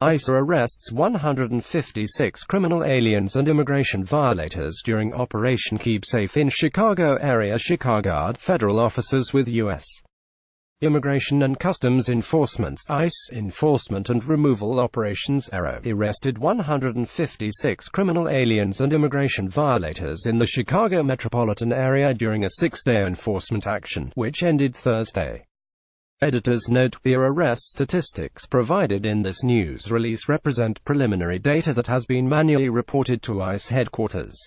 ICE arrests 156 criminal aliens and immigration violators during Operation Keep Safe in Chicago area. Chicago federal officers with U.S. Immigration and Customs Enforcement's ICE Enforcement and Removal Operations arrested 156 criminal aliens and immigration violators in the Chicago metropolitan area during a six-day enforcement action, which ended Thursday. Editors note, the arrest statistics provided in this news release represent preliminary data that has been manually reported to ICE headquarters.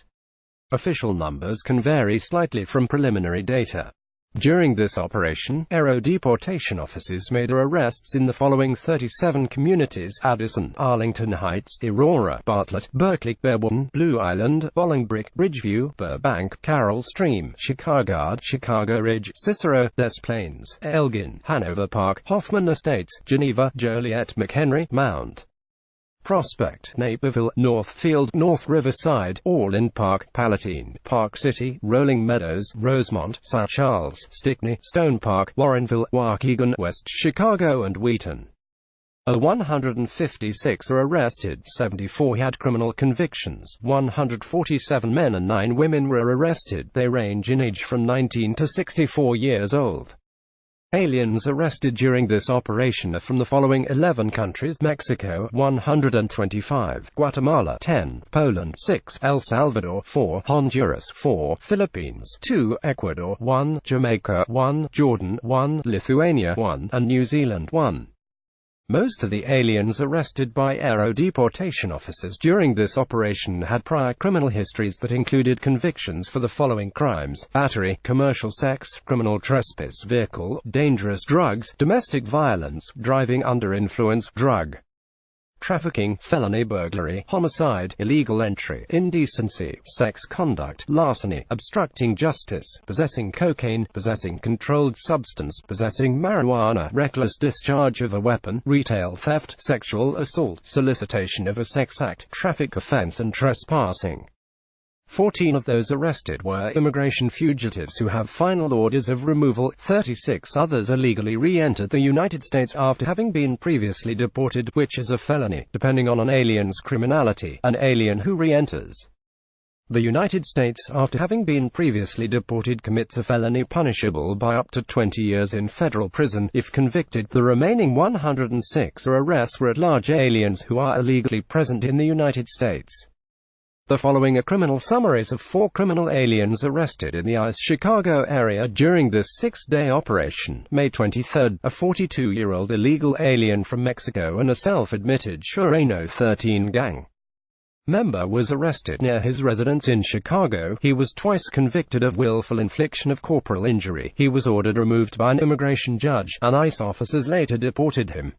Official numbers can vary slightly from preliminary data. During this operation, Aero deportation officers made arrests in the following 37 communities: Addison, Arlington Heights, Aurora, Bartlett, Berkeley, Bearborn, Blue Island, Bolingbrook, Bridgeview, Burbank, Carroll Stream, Chicago, Chicago Ridge, Cicero, Des Plaines, Elgin, Hanover Park, Hoffman Estates, Geneva, Joliet, McHenry, Mount Prospect, Naperville, Northfield, North Riverside, Orland Park, Palatine, Park City, Rolling Meadows, Rosemont, St. Charles, Stickney, Stone Park, Warrenville, Waukegan, West Chicago and Wheaton. 156 are arrested, 74 had criminal convictions, 147 men and 9 women were arrested. They range in age from 19 to 64 years old. Aliens arrested during this operation are from the following 11 countries: Mexico 125, Guatemala 10, Poland 6, El Salvador 4, Honduras 4, Philippines 2, Ecuador 1, Jamaica 1, Jordan 1, Lithuania 1, and New Zealand 1. Most of the aliens arrested by Aero deportation officers during this operation had prior criminal histories that included convictions for the following crimes: battery, commercial sex, criminal trespass, vehicle, dangerous drugs, domestic violence, driving under influence, drug trafficking, felony burglary, homicide, illegal entry, indecency, sex conduct, larceny, obstructing justice, possessing cocaine, possessing controlled substance, possessing marijuana, reckless discharge of a weapon, retail theft, sexual assault, solicitation of a sex act, traffic offense and trespassing. 14 of those arrested were immigration fugitives who have final orders of removal. 36 others illegally re-entered the United States after having been previously deported, which is a felony, depending on an alien's criminality. An alien who re-enters the United States after having been previously deported commits a felony punishable by up to 20 years in federal prison, if convicted. The remaining 106 arrests were at-large aliens who are illegally present in the United States. The following are criminal summaries of 4 criminal aliens arrested in the ICE Chicago area during this 6-day operation. May 23, a 42-year-old illegal alien from Mexico and a self-admitted Shurano 13 gang member was arrested near his residence in Chicago. He was twice convicted of willful infliction of corporal injury. He was ordered removed by an immigration judge, and ICE officers later deported him.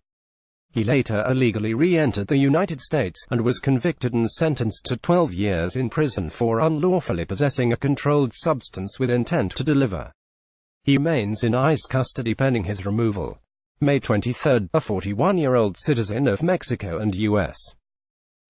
He later illegally re-entered the United States, and was convicted and sentenced to 12 years in prison for unlawfully possessing a controlled substance with intent to deliver. He remains in ICE custody pending his removal. May 23, a 41-year-old citizen of Mexico and U.S.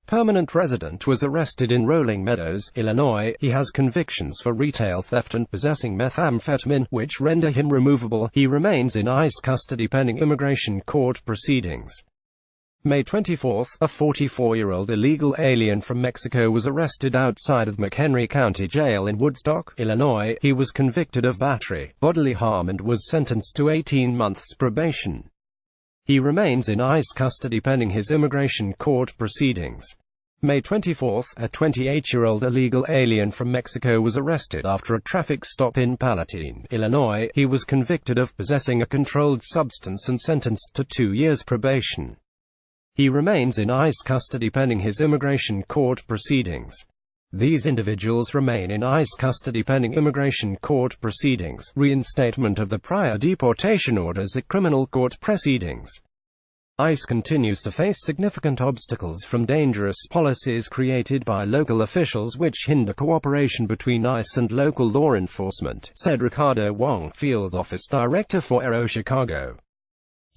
permanent resident was arrested in Rolling Meadows, Illinois. He has convictions for retail theft and possessing methamphetamine, which render him removable. He remains in ICE custody pending immigration court proceedings. May 24, a 44-year-old illegal alien from Mexico was arrested outside of McHenry County Jail in Woodstock, Illinois. He was convicted of battery, bodily harm and was sentenced to 18 months probation. He remains in ICE custody pending his immigration court proceedings. May 24, a 28-year-old illegal alien from Mexico was arrested after a traffic stop in Palatine, Illinois. He was convicted of possessing a controlled substance and sentenced to 2 years probation. He remains in ICE custody pending his immigration court proceedings. These individuals remain in ICE custody pending immigration court proceedings. Reinstatement of the prior deportation orders at criminal court proceedings. ICE continues to face significant obstacles from dangerous policies created by local officials which hinder cooperation between ICE and local law enforcement, said Ricardo Wong, Field Office Director for Aero Chicago.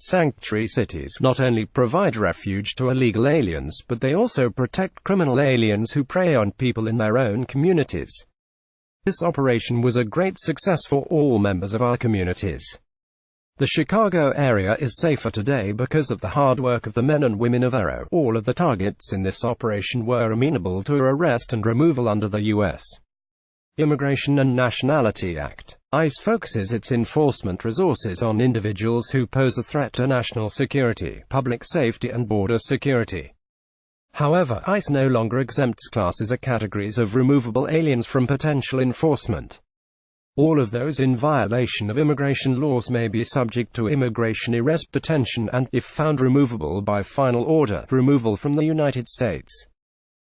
Sanctuary cities not only provide refuge to illegal aliens, but they also protect criminal aliens who prey on people in their own communities. This operation was a great success for all members of our communities. The Chicago area is safer today because of the hard work of the men and women of AARO. All of the targets in this operation were amenable to arrest and removal under the U.S. Immigration and Nationality Act. ICE focuses its enforcement resources on individuals who pose a threat to national security, public safety and border security. However, ICE no longer exempts classes or categories of removable aliens from potential enforcement. All of those in violation of immigration laws may be subject to immigration arrest, detention and, if found removable by final order, removal from the United States.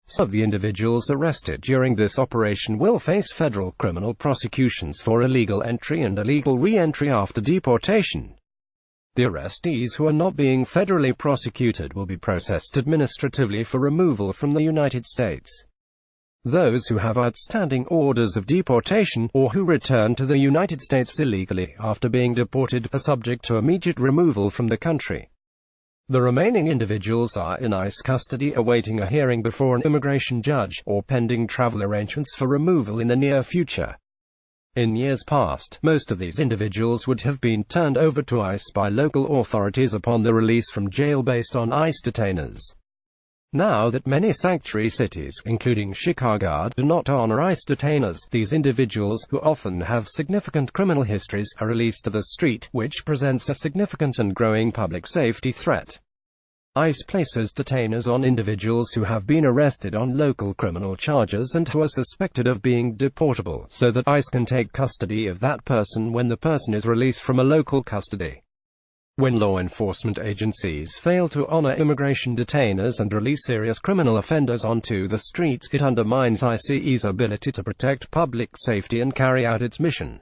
Some of the individuals arrested during this operation will face federal criminal prosecutions for illegal entry and illegal re-entry after deportation. The arrestees who are not being federally prosecuted will be processed administratively for removal from the United States. Those who have outstanding orders of deportation, or who return to the United States illegally after being deported, are subject to immediate removal from the country. The remaining individuals are in ICE custody awaiting a hearing before an immigration judge, or pending travel arrangements for removal in the near future. In years past, most of these individuals would have been turned over to ICE by local authorities upon the release from jail based on ICE detainers. Now that many sanctuary cities, including Chicago, do not honor ICE detainers, these individuals, who often have significant criminal histories, are released to the street, which presents a significant and growing public safety threat. ICE places detainers on individuals who have been arrested on local criminal charges and who are suspected of being deportable, so that ICE can take custody of that person when the person is released from a local custody. When law enforcement agencies fail to honor immigration detainers and release serious criminal offenders onto the streets, it undermines ICE's ability to protect public safety and carry out its mission.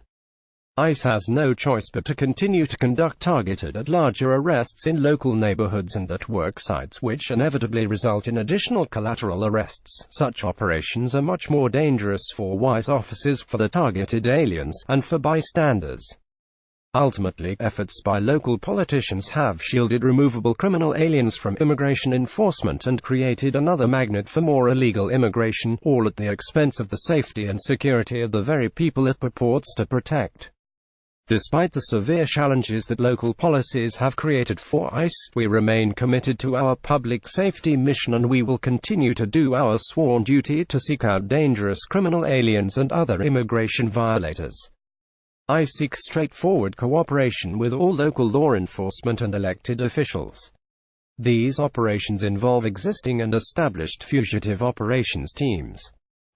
ICE has no choice but to continue to conduct targeted at-large arrests in local neighborhoods and at work sites, which inevitably result in additional collateral arrests. Such operations are much more dangerous for ICE officers, for the targeted aliens, and for bystanders. Ultimately, efforts by local politicians have shielded removable criminal aliens from immigration enforcement and created another magnet for more illegal immigration, all at the expense of the safety and security of the very people it purports to protect. Despite the severe challenges that local policies have created for ICE, we remain committed to our public safety mission, and we will continue to do our sworn duty to seek out dangerous criminal aliens and other immigration violators. ICE seeks straightforward cooperation with all local law enforcement and elected officials. These operations involve existing and established fugitive operations teams.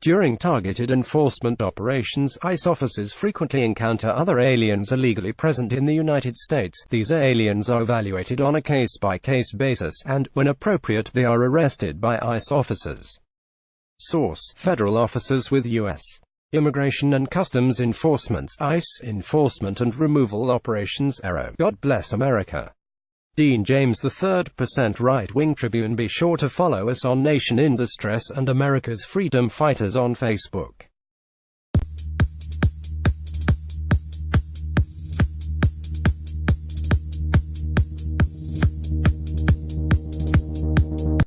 During targeted enforcement operations, ICE officers frequently encounter other aliens illegally present in the United States. These aliens are evaluated on a case-by-case basis, and, when appropriate, they are arrested by ICE officers. Source: Federal officers with U.S. Immigration and Customs Enforcement, ICE, Enforcement and Removal Operations, AARO. God bless America. Dean James III. Right-Wing Tribune. Be sure to follow us on Nation in Distress and America's Freedom Fighters on Facebook.